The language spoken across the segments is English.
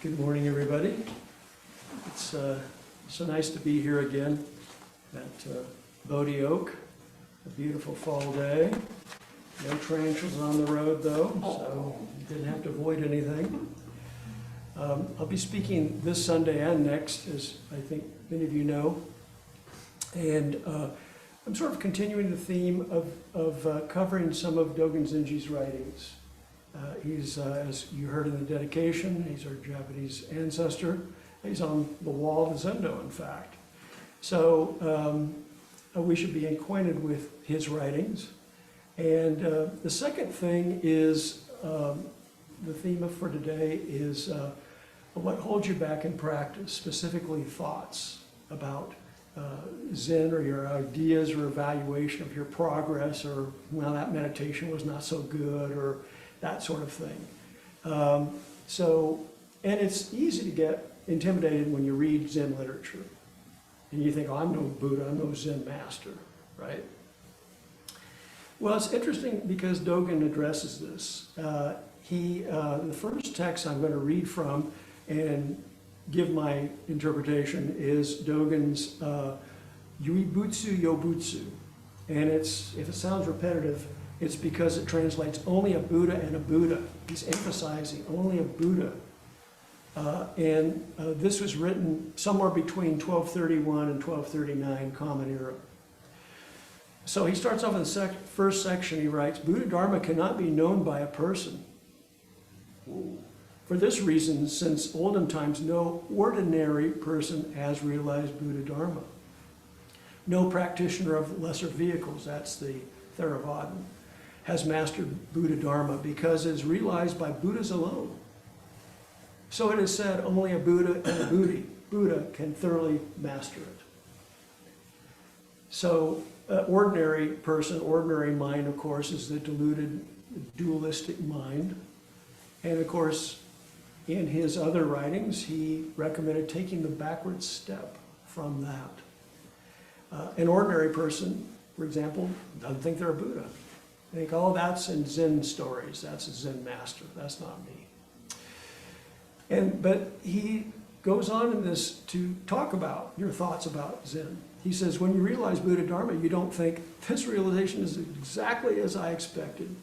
Good morning, everybody. It's so nice to be here again at Bodie Oak. A beautiful fall day. No tarantulas on the road, though, so you didn't have to avoid anything. I'll be speaking this Sunday and next, as I think many of you know. And I'm sort of continuing the theme of covering some of Dogen Zenji's writings. He's, as you heard in the dedication, he's our Japanese ancestor. He's on the wall of the Zendo, in fact. So we should be acquainted with his writings. And the second thing is, the theme for today is what holds you back in practice, specifically thoughts about Zen or your ideas or evaluation of your progress, or, well, that meditation was not so good, or that sort of thing. And it's easy to get intimidated when you read Zen literature. And you think, oh, I'm no Buddha, I'm no Zen master, right? Well, it's interesting because Dogen addresses this. The first text I'm going to read from and give my interpretation is Dogen's Yuibutsu Yobutsu. And if it sounds repetitive, it's because it translates only a Buddha and a Buddha. He's emphasizing only a Buddha. This was written somewhere between 1231 and 1239 Common Era. So he starts off in the first section, he writes, Buddha Dharma cannot be known by a person. For this reason, since olden times, no ordinary person has realized Buddha Dharma. No practitioner of lesser vehicles, that's the Theravadan, has mastered Buddha Dharma because it is realized by Buddhas alone. So it is said only a Buddha and a Buddha can thoroughly master it. So ordinary person, ordinary mind, of course, is the deluded dualistic mind. And of course, in his other writings, he recommended taking the backward step from that. An ordinary person, for example, doesn't think they're a Buddha. They think, oh, that's in Zen stories. That's a Zen master. That's not me. But he goes on in this to talk about your thoughts about Zen. He says, when you realize Buddha Dharma, you don't think, this realization is exactly as I expected.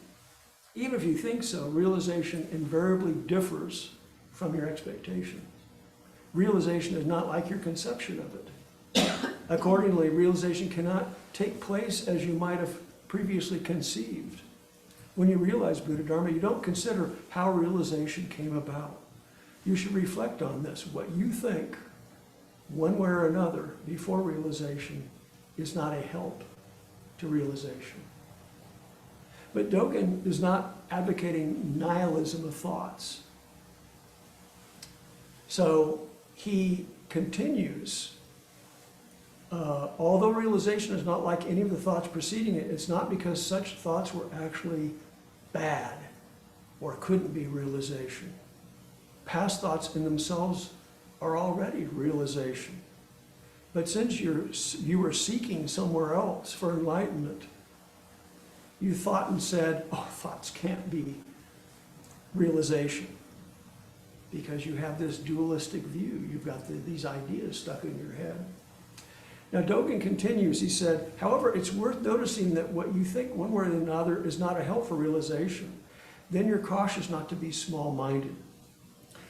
Even if you think so, realization invariably differs from your expectations. Realization is not like your conception of it. Accordingly, realization cannot take place as you might have previously conceived. When you realize Buddha Dharma, you don't consider how realization came about. You should reflect on this. What you think, one way or another, before realization is not a help to realization. But Dogen is not advocating nihilism of thoughts. So he continues, although realization is not like any of the thoughts preceding it, it's not because such thoughts were actually bad or couldn't be realization. Past thoughts in themselves are already realization. But since you were seeking somewhere else for enlightenment, you thought and said, oh, thoughts can't be realization, because you have this dualistic view. You've got these ideas stuck in your head. Now, Dogen continues, he said, however, it's worth noticing that what you think one way or another is not a help for realization. Then you're cautious not to be small-minded.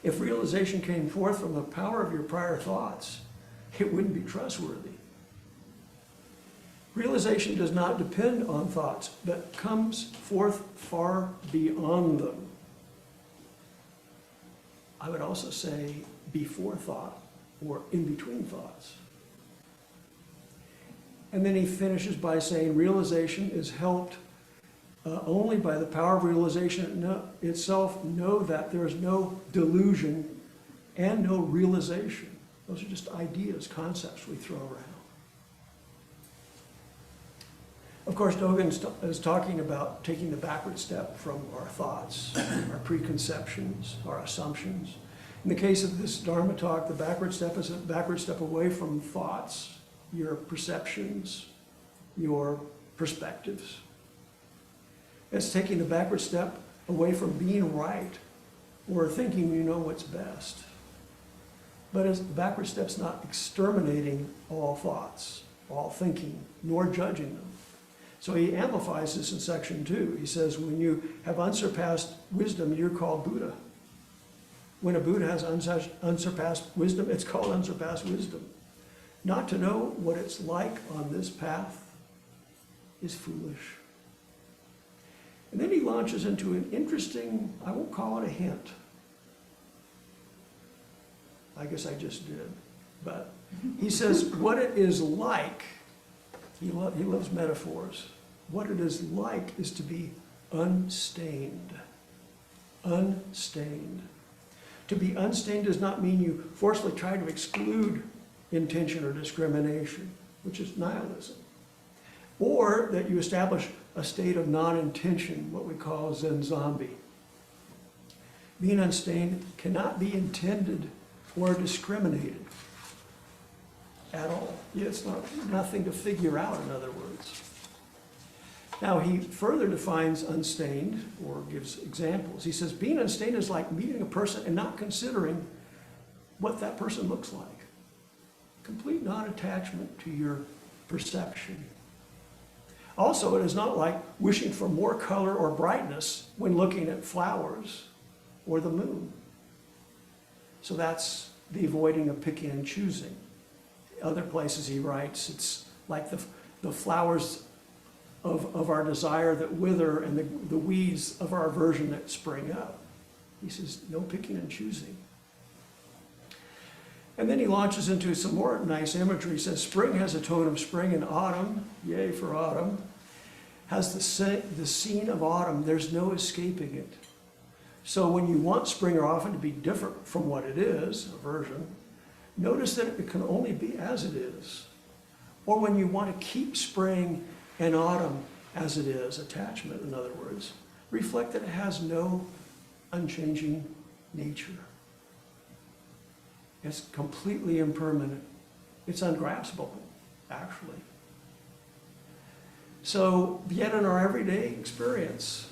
If realization came forth from the power of your prior thoughts, it wouldn't be trustworthy. Realization does not depend on thoughts, but comes forth far beyond them. I would also say before thought or in between thoughts. And then he finishes by saying realization is helped only by the power of realization itself. Know that there is no delusion and no realization. Those are just ideas, concepts we throw around. Of course, Dogen is talking about taking the backward step from our thoughts, our preconceptions, our assumptions. In the case of this Dharma talk, the backward step is a backward step away from thoughts, your perceptions, your perspectives. It's taking the backward step away from being right or thinking you know what's best. But the backward step's not exterminating all thoughts, all thinking, nor judging them. So he amplifies this in section 2. He says, when you have unsurpassed wisdom, you're called Buddha. When a Buddha has unsurpassed wisdom, it's called unsurpassed wisdom. Not to know what it's like on this path is foolish. And then he launches into an interesting, I won't call it a hint. I guess I just did. But he says what it is like, he loves metaphors. What it is like is to be unstained. Unstained. To be unstained does not mean you forcefully try to exclude intention or discrimination, which is nihilism. Or that you establish a state of non-intention, what we call Zen zombie. Being unstained cannot be intended or discriminated at all. It's nothing to figure out, in other words. Now, he further defines unstained, or gives examples. He says, being unstained is like meeting a person and not considering what that person looks like. Complete non-attachment to your perception. Also, it is not like wishing for more color or brightness when looking at flowers or the moon. So that's the avoiding of picking and choosing. Other places he writes, it's like the flowers of our desire that wither and the weeds of our aversion that spring up. He says, no picking and choosing. And then he launches into some more nice imagery. He says, spring has a tone of spring, and autumn, yay for autumn, has the scene of autumn. There's no escaping it. So when you want spring or often to be different from what it is, aversion, notice that it can only be as it is. Or when you want to keep spring and autumn as it is, attachment in other words, reflect that it has no unchanging nature. It's completely impermanent. It's ungraspable, actually. So, yet in our everyday experience,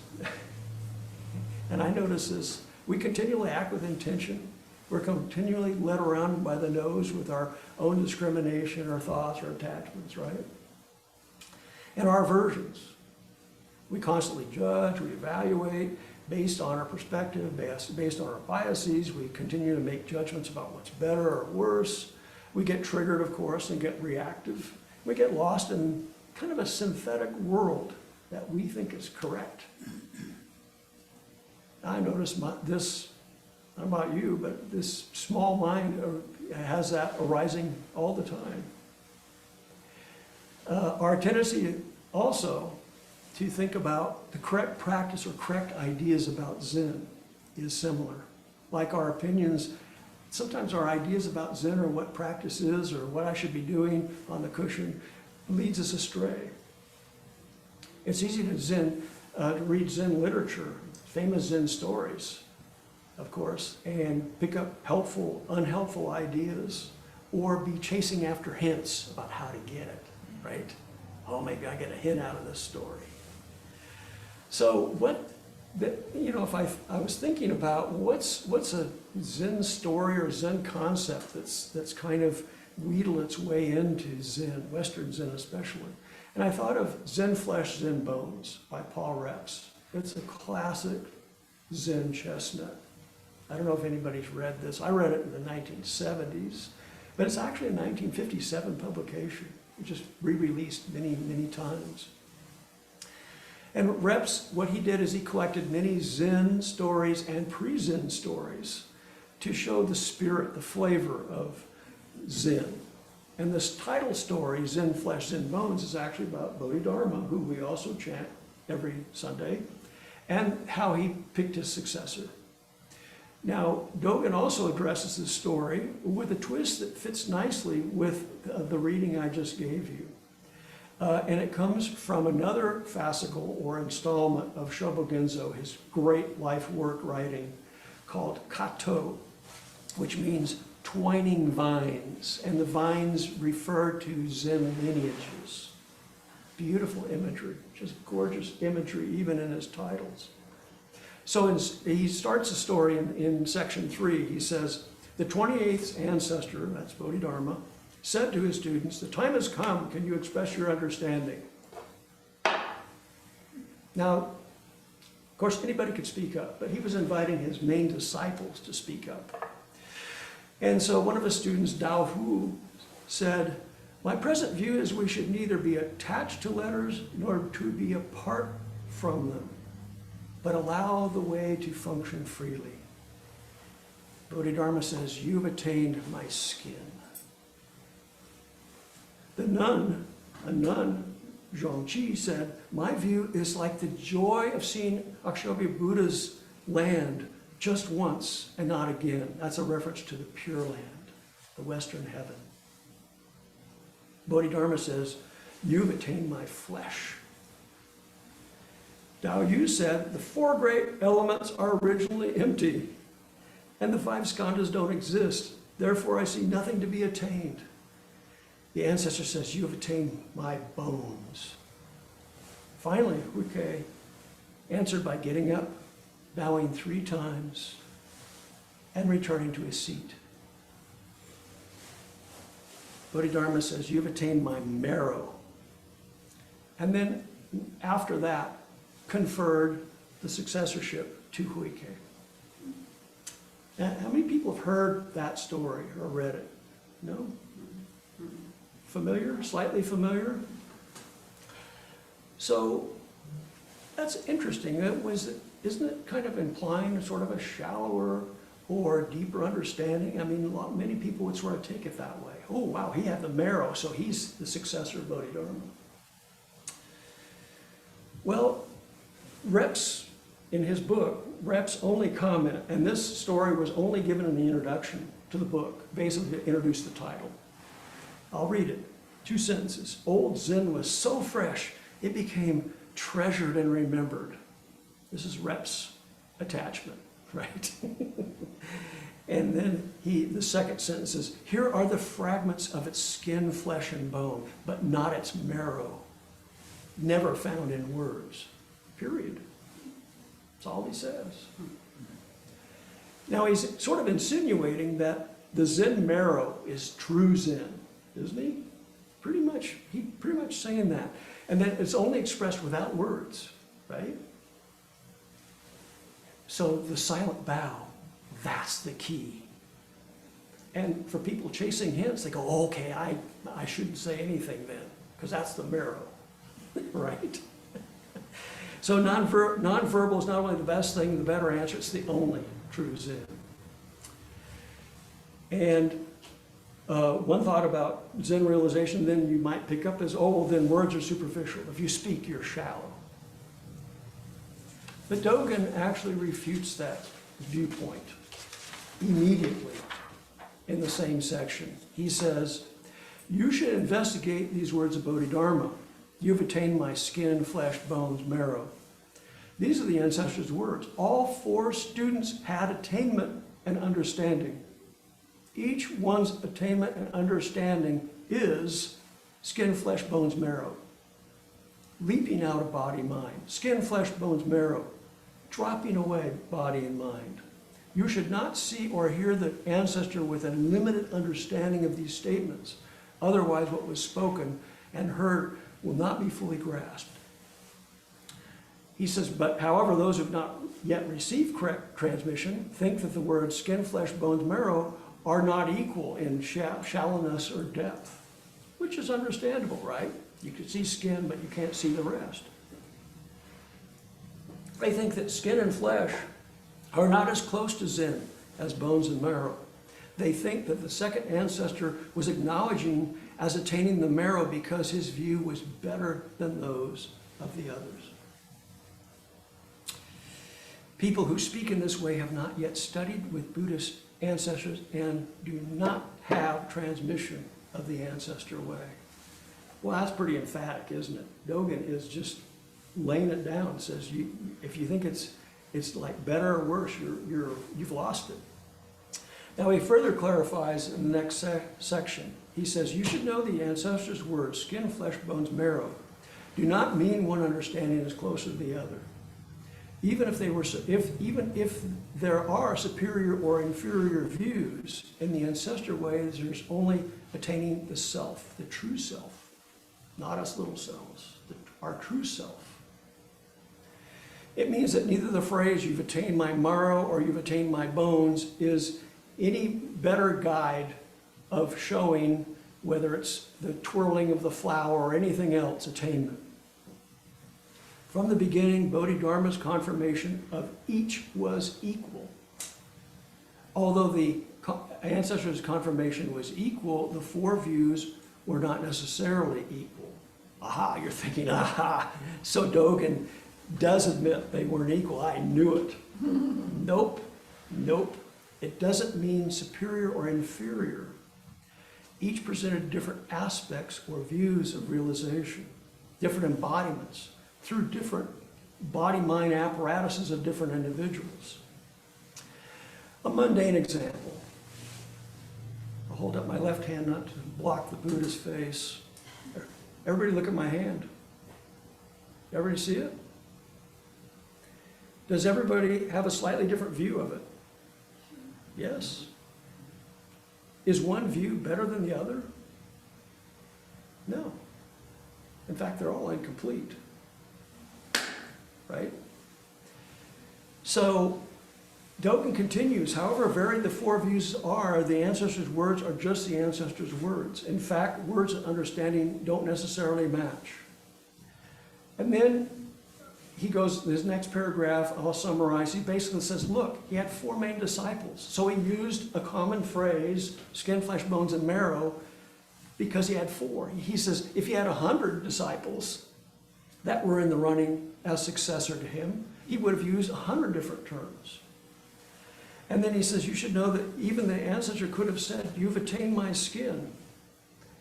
and I notice this, we continually act with intention. We're continually led around by the nose with our own discrimination, our thoughts, our attachments, right? And our aversions. We constantly judge, we evaluate based on our perspective, based on our biases. We continue to make judgments about what's better or worse. We get triggered, of course, and get reactive. We get lost in kind of a synthetic world that we think is correct. I notice this, I don't know about you, but this small mind has that arising all the time. Our tendency also to think about the correct practice or correct ideas about Zen is similar. Like our opinions, sometimes our ideas about Zen or what practice is or what I should be doing on the cushion leads us astray. It's easy to read Zen literature, famous Zen stories, of course, and pick up helpful, unhelpful ideas, or be chasing after hints about how to get it, right? Oh, maybe I get a hint out of this story. So if I was thinking about what's a Zen story or Zen concept that's kind of wheedled its way into Zen, Western Zen especially. And I thought of Zen Flesh, Zen Bones by Paul Reps. It's a classic Zen chestnut. I don't know if anybody's read this. I read it in the 1970s, but it's actually a 1957 publication. It just re-released many, many times. And Reps, what he did is he collected many Zen stories and pre-Zen stories to show the spirit, the flavor of Zen. And this title story, Zen Flesh, Zen Bones, is actually about Bodhidharma, who we also chant every Sunday, and how he picked his successor. Now, Dogen also addresses this story with a twist that fits nicely with the reading I just gave you. And it comes from another fascicle or installment of Shobogenzo, his great life work writing called Kato, which means twining vines. And the vines refer to Zen lineages. Beautiful imagery, just gorgeous imagery, even in his titles. So he starts the story in section 3. He says, The 28th ancestor, that's Bodhidharma, said to his students, "The time has come, can you express your understanding?" Now, of course, anybody could speak up, but he was inviting his main disciples to speak up. And so one of his students, Dao Hu, said, "My present view is we should neither be attached to letters nor to be apart from them, but allow the way to function freely." Bodhidharma says, "You've attained my skin." The nun, a nun, Zhongqi, said, "My view is like the joy of seeing Akshobhya Buddha's land just once and not again." That's a reference to the Pure Land, the Western heaven. Bodhidharma says, "You've attained my flesh." Dao Yu said, "The four great elements are originally empty, and the five skandhas don't exist. Therefore, I see nothing to be attained." The ancestor says, "You have attained my bones." Finally, Huike answered by getting up, bowing 3 times, and returning to his seat. Bodhidharma says, "You've attained my marrow." And then, after that, conferred the successorship to Huike. Now, how many people have heard that story or read it? No? Familiar? Slightly familiar? So, that's interesting. Isn't it kind of implying sort of a shallower or deeper understanding? I mean, many people would sort of take it that way. Oh, wow, he had the marrow, so he's the successor of Bodhidharma. Well, Reps, in his book, Reps only comment, and this story was only given in the introduction to the book, basically to introduce the title. I'll read it. 2 sentences. "Old Zen was so fresh, it became treasured and remembered." This is Reps' attachment, right? And then the second sentence is, "Here are the fragments of its skin, flesh, and bone, but not its marrow, never found in words." Period. That's all he says. Now he's sort of insinuating that the Zen marrow is true Zen, isn't he? He's pretty much saying that. And that it's only expressed without words, right? So the silent bow, that's the key. And for people chasing hints, they go, "Oh, okay, I shouldn't say anything then, because that's the marrow," right? So nonverbal is not only the best thing, the better answer, it's the only true Zen. And one thought about Zen realization then you might pick up is, oh, well, then words are superficial. If you speak, you're shallow. But Dogen actually refutes that viewpoint immediately in the same section. He says, "You should investigate these words of Bodhidharma. You've attained my skin, flesh, bones, marrow." These are the ancestors' words. All 4 students had attainment and understanding. Each one's attainment and understanding is skin, flesh, bones, marrow. Leaping out of body, mind. Skin, flesh, bones, marrow. Dropping away body and mind. You should not see or hear the ancestor with a limited understanding of these statements. Otherwise, what was spoken and heard will not be fully grasped. He says, but however, those who have not yet received correct transmission think that the words skin, flesh, bones, marrow are not equal in shallowness or depth, which is understandable, right? You can see skin, but you can't see the rest. They think that skin and flesh are not as close to Zen as bones and marrow. They think that the second ancestor was acknowledging as attaining the marrow because his view was better than those of the others. People who speak in this way have not yet studied with Buddhist ancestors and do not have transmission of the ancestor way. Well, that's pretty emphatic, isn't it? Dogen is just laying it down. Says, if you think it's like better or worse, you've lost it. Now he further clarifies in the next section. He says, you should know the ancestors' words, skin, flesh, bones, marrow, do not mean one understanding is closer to the other. even if there are superior or inferior views, in the ancestor ways, there's only attaining the self, the true self, not us little selves, our true self. It means that neither the phrase, "you've attained my marrow" or "you've attained my bones," is any better guide of showing whether it's the twirling of the flower or anything else, attainment. From the beginning, Bodhidharma's confirmation of each was equal. Although the ancestors' confirmation was equal, the four views were not necessarily equal. Aha, you're thinking, aha, so Dogen does admit they weren't equal. I knew it. Nope. It doesn't mean superior or inferior. Each presented different aspects or views of realization, different embodiments, through different body-mind apparatuses of different individuals. A mundane example. I'll hold up my left hand not to block the Buddha's face. Everybody look at my hand. Everybody see it? Does everybody have a slightly different view of it? Yes. Is one view better than the other? No. In fact, they're all incomplete. Right? So, Dogen continues, however varied the four views are, the ancestors' words are just the ancestors' words. In fact, words and understanding don't necessarily match. And then he goes, this next paragraph, I'll summarize, he basically says, look, he had four main disciples. So he used a common phrase, skin, flesh, bones, and marrow, because he had four. He says, if he had 100 disciples that were in the running as successor to him, he would have used 100 different terms. And then he says, you should know that even the ancestor could have said, you've attained my skin.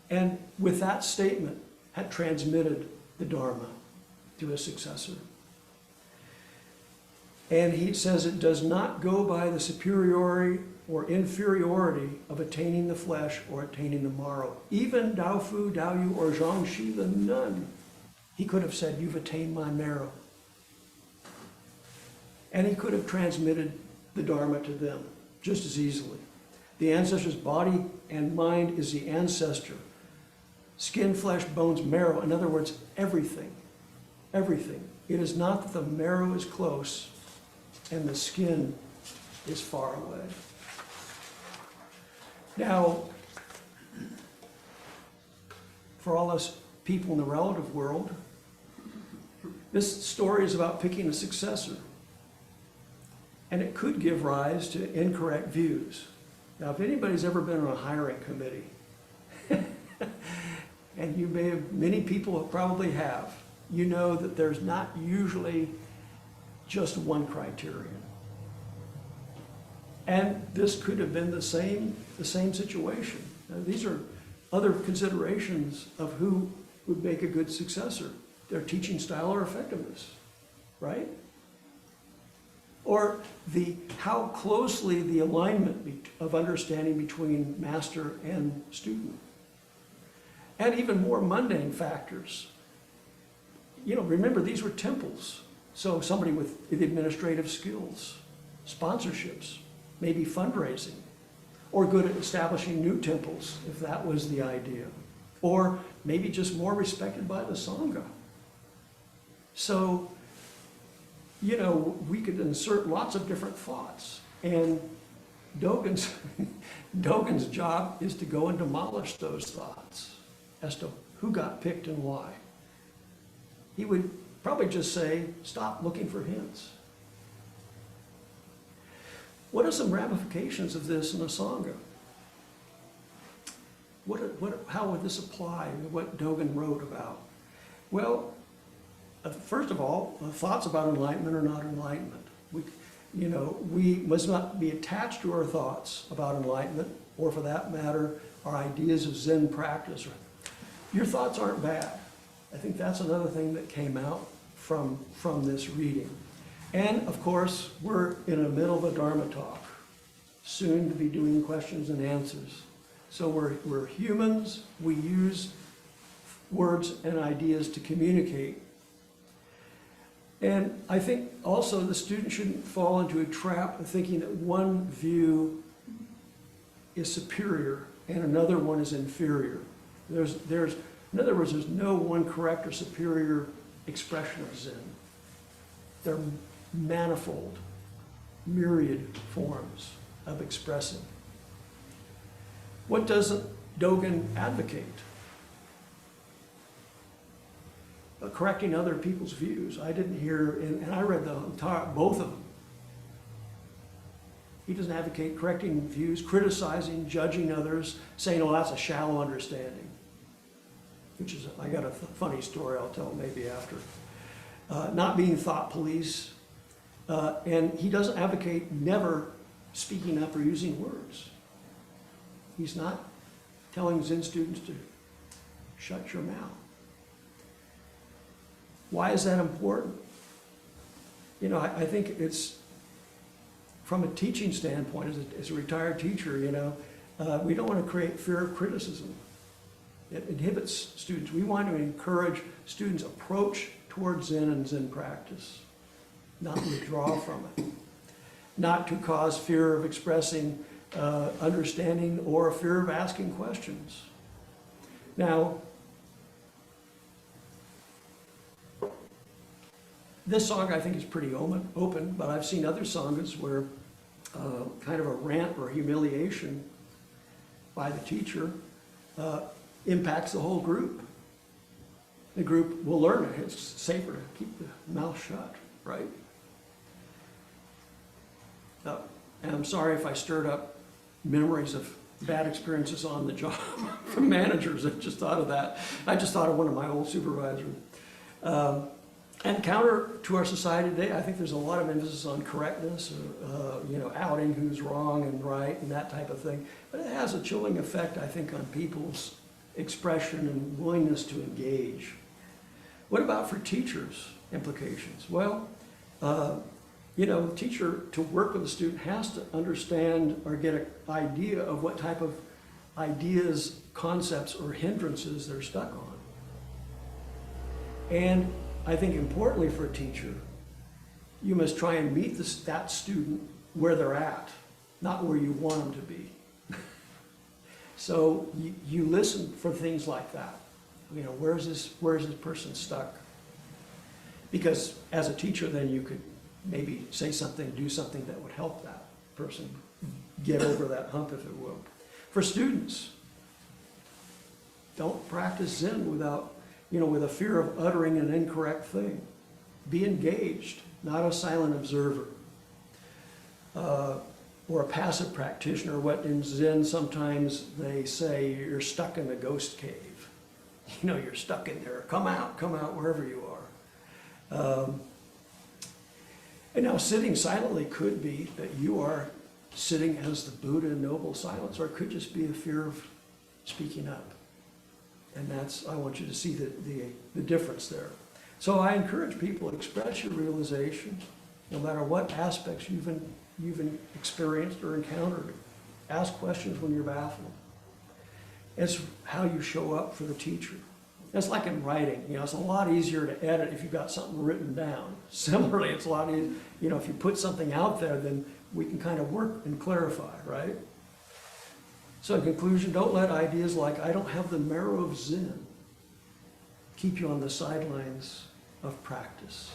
And with that statement, had transmitted the Dharma to his successor. And he says it does not go by the superiority or inferiority of attaining the flesh or attaining the marrow. Even Dao Fu, Dao Yu, or Zhang Shi the nun, he could have said, you've attained my marrow. And he could have transmitted the Dharma to them just as easily. The ancestor's body and mind is the ancestor. Skin, flesh, bones, marrow, in other words, everything. Everything. It is not that the marrow is close and the skin is far away. Now, for all us people in the relative world, this story is about picking a successor. And it could give rise to incorrect views. Now, if anybody's ever been on a hiring committee, and you may have, many people probably have, you know that there's not usually just one criterion. And this could have been the same situation. Now, these are other considerations of who would make a good successor. Their teaching style or effectiveness, right? Or how closely the alignment of understanding between master and student. And even more mundane factors. You know, remember, these were temples. So somebody with the administrative skills, sponsorships, maybe fundraising, or good at establishing new temples, if that was the idea. Or maybe just more respected by the Sangha. So, you know, we could insert lots of different thoughts. And Dogen's job is to go and demolish those thoughts as to who got picked and why. He would probably just say, stop looking for hints. What are some ramifications of this in a Sangha? How would this apply to what Dogen wrote about? Well, first of all, thoughts about enlightenment are not enlightenment. We must not be attached to our thoughts about enlightenment, or for that matter, our ideas of Zen practice. Your thoughts aren't bad. I think that's another thing that came out from this reading. And of course, we're in the middle of a Dharma talk, soon to be doing questions and answers. So we're humans, we use words and ideas to communicate. And I think also the student shouldn't fall into a trap of thinking that one view is superior and another one is inferior. In other words, there's no one correct or superior expression of Zen. They're manifold, myriad forms of expressing. What doesn't Dogen advocate? Correcting other people's views. I didn't hear, and I read both of them. He doesn't advocate correcting views, criticizing, judging others, saying, oh, that's a shallow understanding. Which is, I got a funny story I'll tell maybe after. Not being thought police. And he doesn't advocate never speaking up or using words. He's not telling Zen students to shut your mouth. Why is that important? You know, I think it's, from a teaching standpoint, as a retired teacher, you know, we don't want to create fear of criticism. It inhibits students. We want to encourage students' approach towards Zen and Zen practice, not withdraw from it. Not to cause fear of expressing understanding or a fear of asking questions. Now, this song I think is pretty open, but I've seen other sanghas where kind of a rant or humiliation by the teacher impacts the whole group. The group will learn it. It's safer to keep the mouth shut, right? And I'm sorry if I stirred up memories of bad experiences on the job from managers. I just thought of that. I just thought of one of my old supervisors. And counter to our society today, I think there's a lot of emphasis on correctness, you know, outing who's wrong and right and that type of thing. But it has a chilling effect, I think, on people's expression and willingness to engage. What about for teachers' implications? Well, you know, the teacher, to work with a student, has to understand or get an idea of what type of ideas, concepts, or hindrances they're stuck on. And I think importantly for a teacher, you must try and meet that student where they're at, not where you want them to be. So you listen for things like that. You know, where is this person stuck? Because as a teacher, then you could maybe say something, do something that would help that person get over that hump, if it will. For students, don't practice Zen without, you know, with a fear of uttering an incorrect thing. Be engaged, not a silent observer. Or a passive practitioner. What in Zen sometimes they say, you're stuck in a ghost cave. You know, you're stuck in there. Come out wherever you are. And now sitting silently could be that you are sitting as the Buddha in noble silence, or it could just be a fear of speaking up. And that's, I want you to see the difference there. So I encourage people to express your realization, no matter what aspects you've experienced or encountered. Ask questions when you're baffled. It's how you show up for the teacher. It's like in writing, you know, it's a lot easier to edit if you've got something written down. Similarly, it's a lot easier, you know, if you put something out there, then we can kind of work and clarify, right? So in conclusion, don't let ideas like, I don't have the marrow of Zen, keep you on the sidelines of practice.